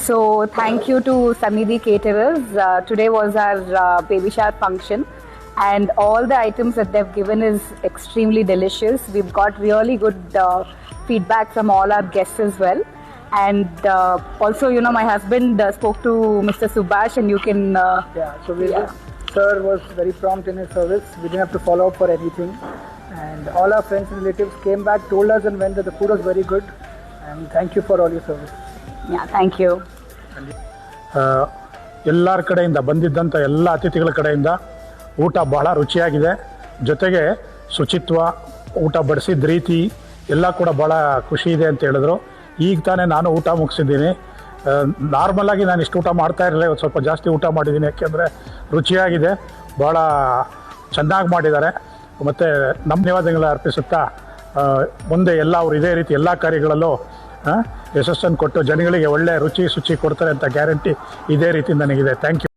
So thank you to Samidhi Caterers. Today was our baby shower function, and all the items that they've given is extremely delicious. We've got really good feedback from all our guests as well. And also, my husband spoke to Mr. Subhash, and you can. Sir was very prompt in his service. We didn't have to follow up for anything. And all our friends and relatives came back, told us and went that the food was very good. And thank you for all your service. Yeah, thank you. ಎಲ್ಲರ ಕಡೆಯಿಂದ ಬಂದಿದ್ದಂಥ ಎಲ್ಲ ಅತಿಥಿಗಳ ಕಡೆಯಿಂದ ಊಟ ಬಹಳ ರುಚಿಯಾಗಿದೆ. ಜೊತೆಗೆ ಶುಚಿತ್ವ, ಊಟ ಬಡಿಸಿದ ರೀತಿ ಎಲ್ಲ ಕೂಡ ಭಾಳ ಖುಷಿ ಇದೆ ಅಂತ ಹೇಳಿದ್ರು. ಈಗ ತಾನೇ ನಾನು ಊಟ ಮುಗಿಸಿದ್ದೀನಿ. ನಾರ್ಮಲಾಗಿ ನಾನು ಇಷ್ಟು ಊಟ ಮಾಡ್ತಾ ಇರಲಿಲ್ಲ, ಇವತ್ತು ಸ್ವಲ್ಪ ಜಾಸ್ತಿ ಊಟ ಮಾಡಿದ್ದೀನಿ. ಯಾಕೆಂದರೆ ರುಚಿಯಾಗಿದೆ, ಭಾಳ ಚೆನ್ನಾಗಿ ಮಾಡಿದ್ದಾರೆ. ಮತ್ತು ನಮ್ಮ ಧನ್ಯವಾದಗಳು ಅರ್ಪಿಸುತ್ತಾ ಮುಂದೆ ಎಲ್ಲ ಅವರು ಇದೇ ರೀತಿ ಎಲ್ಲ ಕಾರ್ಯಗಳಲ್ಲೂ ಯಶಸ್ಸನ್ನು ಕೊಟ್ಟು ಜನಗಳಿಗೆ ಒಳ್ಳೆ ರುಚಿ ಶುಚಿ ಕೊಡ್ತಾರೆ ಅಂತ ಗ್ಯಾರಂಟಿ ಇದೇ ರೀತಿ ನನಗಿದೆ. Thank you.